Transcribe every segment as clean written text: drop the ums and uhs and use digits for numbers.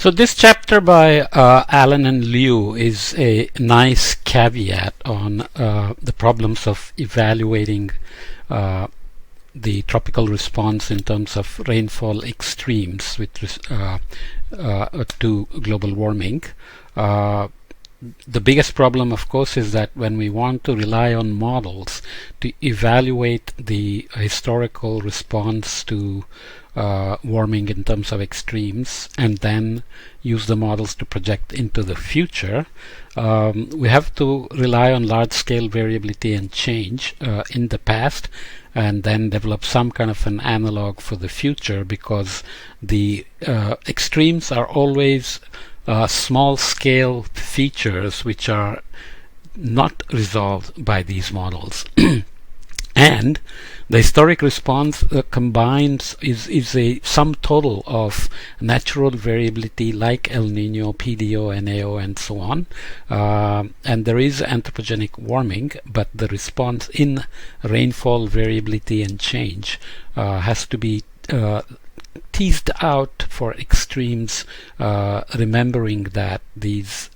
So this chapter by Allen and Liu is a nice caveat on the problems of evaluating the tropical response in terms of rainfall extremes to global warming. The biggest problem, of course, is that when we want to rely on models to evaluate the historical response to warming in terms of extremes and then use the models to project into the future, we have to rely on large-scale variability and change in the past and then develop some kind of an analog for the future, because the extremes are always small-scale features which are not resolved by these models. And the historic response combines is a sum total of natural variability like El Nino, PDO, NAO, and so on. And there is anthropogenic warming, but the response in rainfall variability and change has to be teased out for extremes, remembering that these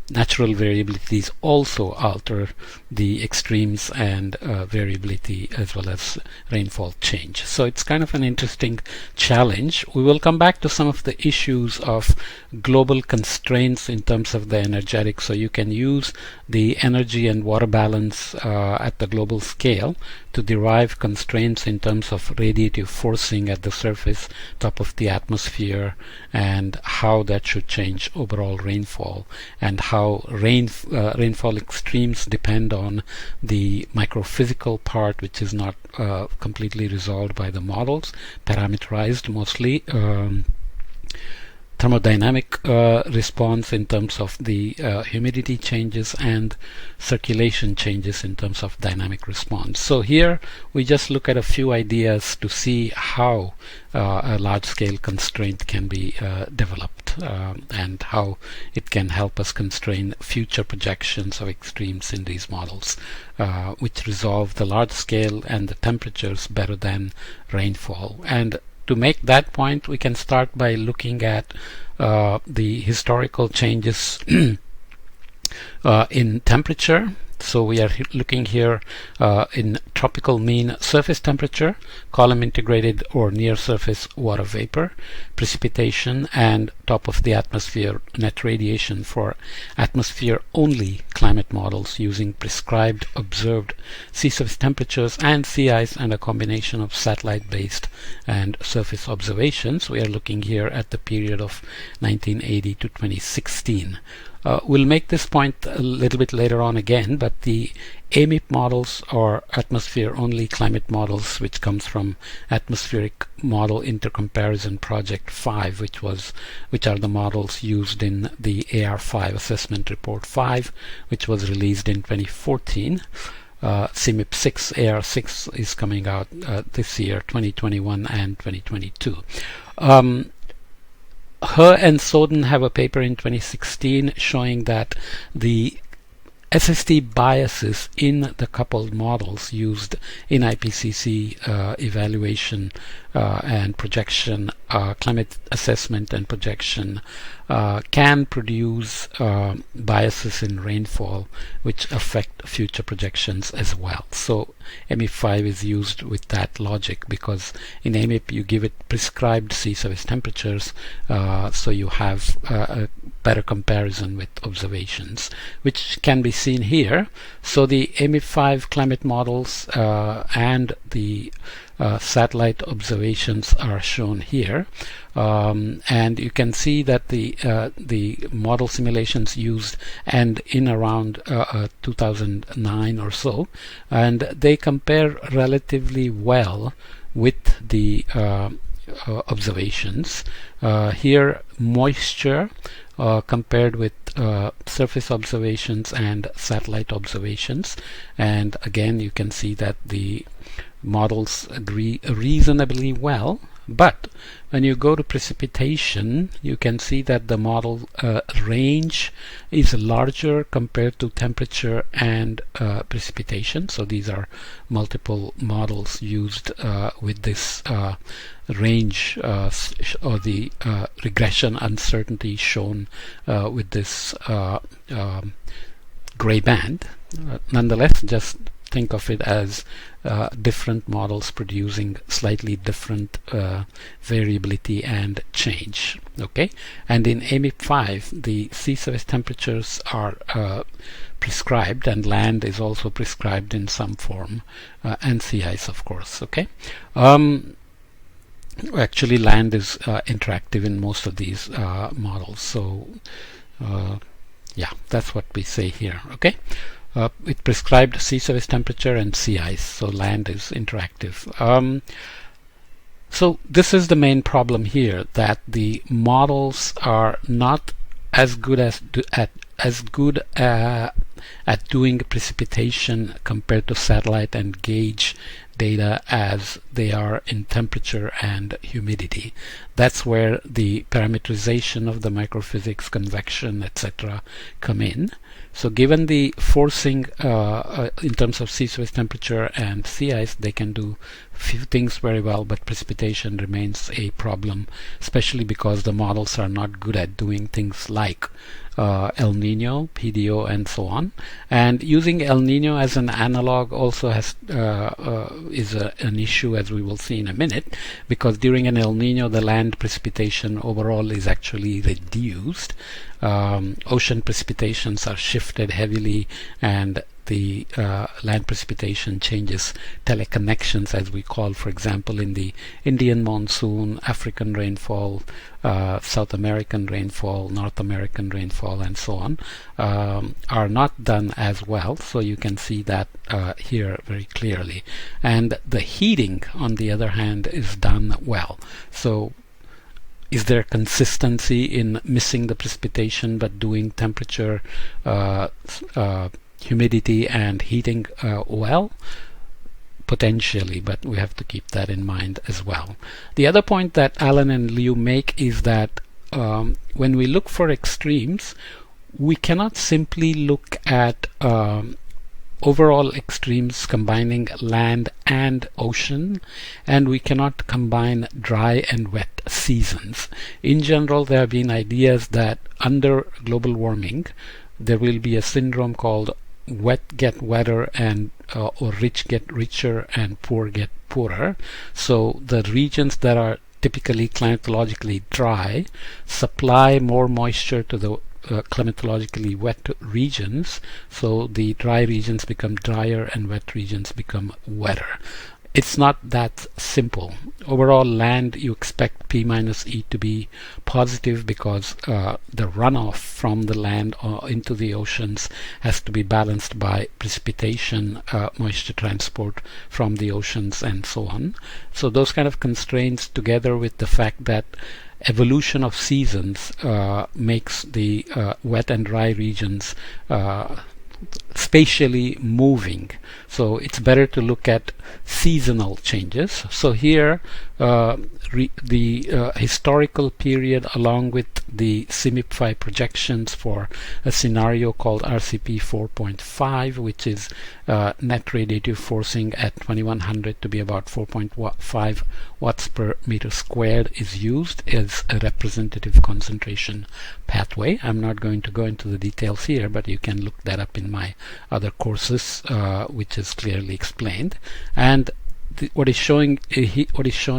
natural variabilities also alter the extremes and variability as well as rainfall change. So it's kind of an interesting challenge. We will come back to some of the issues of global constraints in terms of the energetics. So you can use the energy and water balance at the global scale to derive constraints in terms of radiative forcing at the surface, top of the atmosphere, and how that should change overall rainfall, and how rainfall extremes depend on the microphysical part, which is not completely resolved by the models, parameterized mostly. Thermodynamic response in terms of the humidity changes, and circulation changes in terms of dynamic response. So here we just look at a few ideas to see how a large-scale constraint can be developed and how it can help us constrain future projections of extremes in these models, which resolve the large scale and the temperatures better than rainfall. And to make that point, we can start by looking at the historical changes in temperature. So we are looking here in tropical mean surface temperature, column integrated or near surface water vapor, precipitation, and top of the atmosphere net radiation for atmosphere only climate models using prescribed observed sea surface temperatures and sea ice, and a combination of satellite based and surface observations. We are looking here at the period of 1980 to 2016. We'll make this point a little bit later on again, but the AMIP models, or atmosphere only climate models, which comes from Atmospheric Model Intercomparison Project 5, which are the models used in the AR5 Assessment Report 5, which was released in 2014. CMIP 6 AR6 is coming out this year, 2021 and 2022. He and Soden have a paper in 2016 showing that the SST biases in the coupled models used in IPCC evaluation and projection, climate assessment and projection, can produce biases in rainfall which affect future projections as well. So AMIP5 is used with that logic, because in AMIP you give it prescribed sea surface temperatures, so you have a better comparison with observations, which can be seen here. So the AMIP5 climate models and the satellite observations are shown here, and you can see that the model simulations used end in around 2009 or so, and they compare relatively well with the observations. Here moisture compared with surface observations and satellite observations, and again you can see that the models agree reasonably well But when you go to precipitation, you can see that the model range is larger compared to temperature and precipitation. So these are multiple models used with this range or the regression uncertainty shown with this gray band. Nonetheless, just think of it as different models producing slightly different variability and change. Okay, and in AMIP5 the sea surface temperatures are prescribed, and land is also prescribed in some form, and sea ice, of course. Okay, actually land is interactive in most of these models, so yeah, that's what we say here. Okay, it prescribed sea surface temperature and sea ice, so land is interactive. So this is the main problem here, that the models are not as good at doing precipitation compared to satellite and gauge data as they are in temperature and humidity. That's where the parameterization of the microphysics, convection, etc. come in. So given the forcing in terms of sea surface temperature and sea ice, they can do few things very well, but precipitation remains a problem, especially because the models are not good at doing things like El Nino, PDO, and so on. And using El Nino as an analog also has is an issue, as we will see in a minute, because during an El Nino the land precipitation overall is actually reduced. Ocean precipitations are shifted heavily, and the land precipitation changes teleconnections, as we call, for example, in the Indian monsoon, African rainfall, South American rainfall, North American rainfall, and so on, are not done as well. So you can see that here very clearly. And the heating, on the other hand, is done well. So is there consistency in missing the precipitation but doing temperature, humidity, and heating well? Potentially, but we have to keep that in mind as well. The other point that Alan and Liu make is that when we look for extremes, we cannot simply look at overall extremes combining land and ocean, and we cannot combine dry and wet seasons. In general, there have been ideas that under global warming there will be a syndrome called wet get wetter and or rich get richer and poor get poorer. So the regions that are typically climatologically dry supply more moisture to the climatologically wet regions, so the dry regions become drier and wet regions become wetter. It's not that simple. Overall, land, you expect P minus E to be positive because the runoff from the land into the oceans has to be balanced by precipitation, moisture transport from the oceans, and so on. So those kind of constraints, together with the fact that evolution of seasons makes the wet and dry regions spatially moving. So it's better to look at seasonal changes. So here the historical period, along with the CMIP5 projections for a scenario called RCP 4.5, which is net radiative forcing at 2100 to be about 4.5 watts per meter squared, is used as a representative concentration pathway. I'm not going to go into the details here, but you can look that up in my other courses, which is clearly explained. And what is shown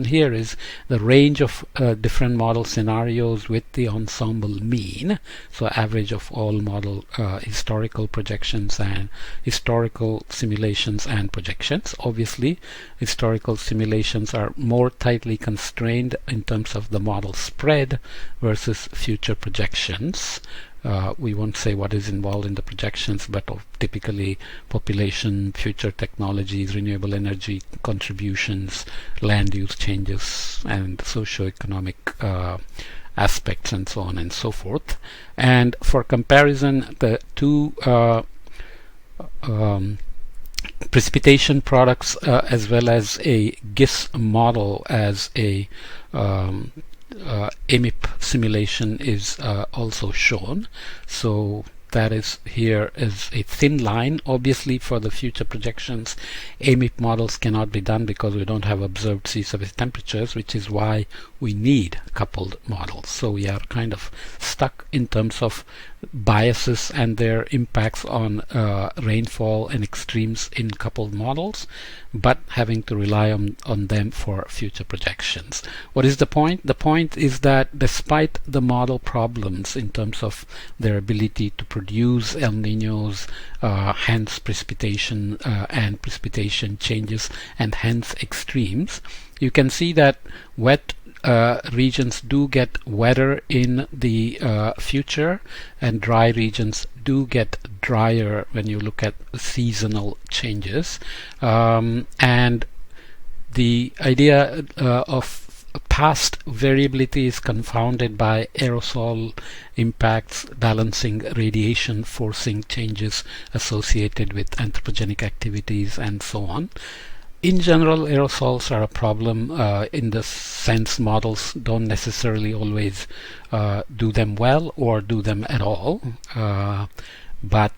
here is the range of different model scenarios with the ensemble mean, so average of all model historical projections and historical simulations and projections. Obviously, historical simulations are more tightly constrained in terms of the model spread versus future projections. We won't say what is involved in the projections, but typically population, future technologies, renewable energy contributions, land use changes, and socioeconomic aspects, and so on and so forth. And for comparison, the two precipitation products as well as a GIS model as a AMIP simulation is also shown. So that is here is a thin line. Obviously for the future projections AMIP models cannot be done because we don't have observed sea surface temperatures, which is why we need coupled models. So we are kind of stuck in terms of biases and their impacts on rainfall and extremes in coupled models, but having to rely on them for future projections. What is the point? The point is that despite the model problems in terms of their ability to produce El Niños, hence precipitation and precipitation changes and hence extremes, you can see that wet regions do get wetter in the future, and dry regions do get drier when you look at seasonal changes. And the idea of past variability is confounded by aerosol impacts, balancing radiation, forcing changes associated with anthropogenic activities, and so on. In general, aerosols are a problem in the sense models don't necessarily always do them well or do them at all, but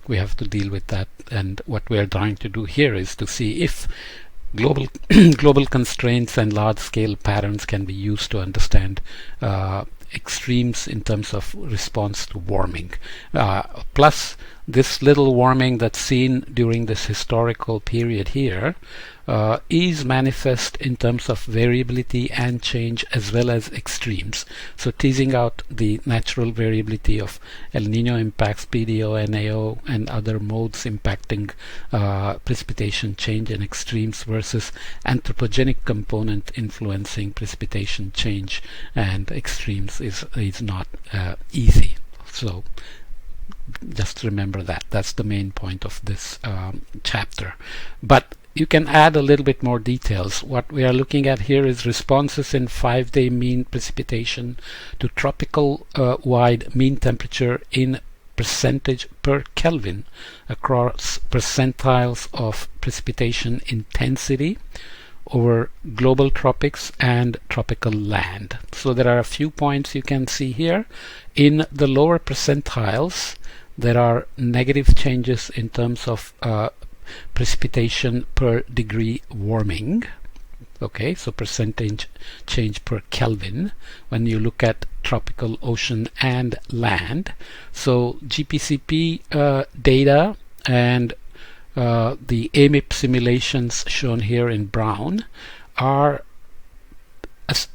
we have to deal with that. And what we are trying to do here is to see if global global constraints and large-scale patterns can be used to understand extremes in terms of response to warming. Plus, this little warming that's seen during this historical period here is manifest in terms of variability and change as well as extremes. So teasing out the natural variability of El Nino impacts, PDO, NAO, and other modes impacting precipitation change and extremes versus anthropogenic component influencing precipitation change and extremes is not easy. So just remember that. That's the main point of this chapter. But you can add a little bit more details. What we are looking at here is responses in 5-day mean precipitation to tropical wide mean temperature in percentage per Kelvin across percentiles of precipitation intensity over global tropics and tropical land. So there are a few points you can see here. In the lower percentiles, there are negative changes in terms of precipitation per degree warming. Okay, so percentage change per Kelvin when you look at tropical ocean and land. So GPCP data and the AMIP simulations shown here in brown are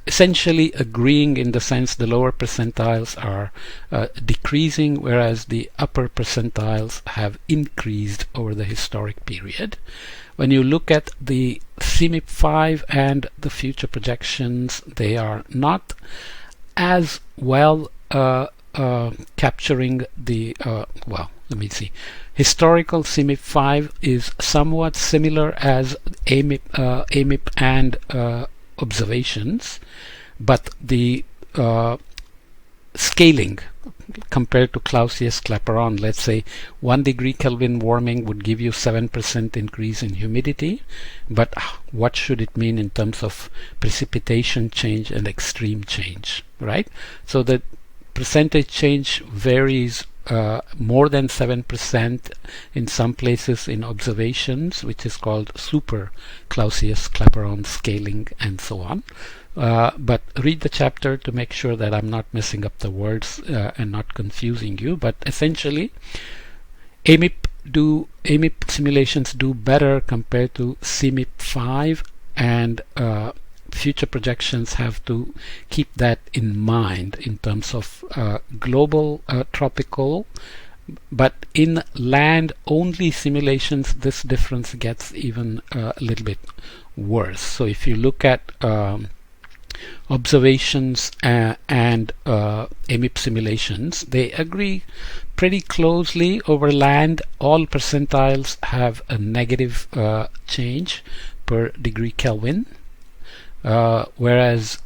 essentially agreeing in the sense the lower percentiles are decreasing, whereas the upper percentiles have increased over the historic period. When you look at the CMIP 5 and the future projections, they are not as well capturing the well, let me see. Historical CMIP 5 is somewhat similar as AMIP and observations, but the scaling compared to Clausius-Clapeyron, let's say 1 degree Kelvin warming would give you 7% increase in humidity, but what should it mean in terms of precipitation change and extreme change, right? So the percentage change varies more than 7% in some places in observations, which is called super Clausius-Clapeyron scaling, and so on. But read the chapter to make sure that I'm not messing up the words and not confusing you. But essentially, AMIP simulations do better compared to CMIP 5, and future projections have to keep that in mind in terms of global tropical, but in land only simulations this difference gets even a little bit worse. So if you look at observations and AMIP simulations, they agree pretty closely. Over land, all percentiles have a negative change per degree Kelvin, whereas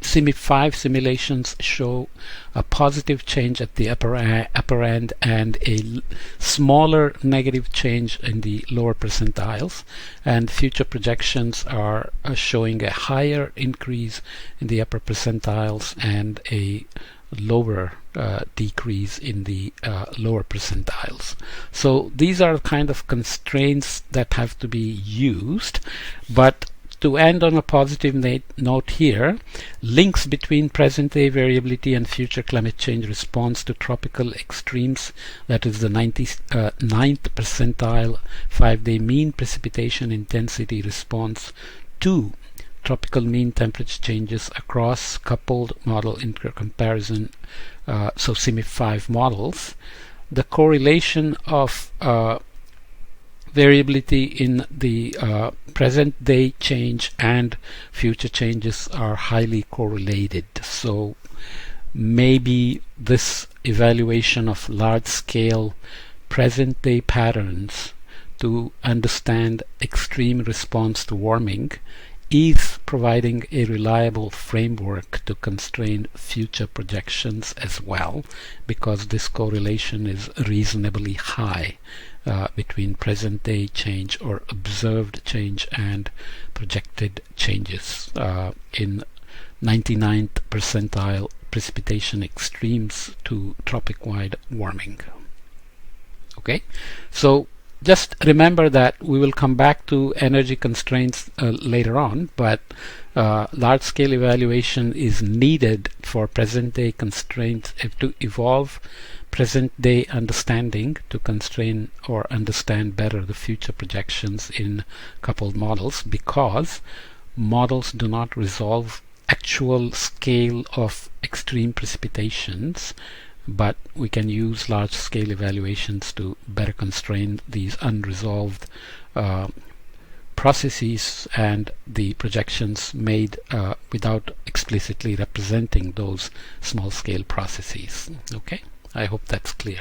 CMIP5 simulations show a positive change at the upper end and a smaller negative change in the lower percentiles, and future projections are showing a higher increase in the upper percentiles and a lower decrease in the lower percentiles. So these are kind of constraints that have to be used, but to end on a positive note here, links between present-day variability and future climate change response to tropical extremes, that is the 99th percentile 5-day mean precipitation intensity response to tropical mean temperature changes across coupled model intercomparison, so CMIP5 models. The correlation of variability in the present day change and future changes are highly correlated. So maybe this evaluation of large scale present day patterns to understand extreme response to warming is providing a reliable framework to constrain future projections as well, because this correlation is reasonably high between present day change or observed change and projected changes in 99th percentile precipitation extremes to tropic-wide warming. Okay, so just remember that we will come back to energy constraints later on, but large-scale evaluation is needed for present-day constraints to evolve present-day understanding to constrain or understand better the future projections in coupled models, because models do not resolve actual scale of extreme precipitations, but we can use large-scale evaluations to better constrain these unresolved processes and the projections made without explicitly representing those small-scale processes. Okay, I hope that's clear.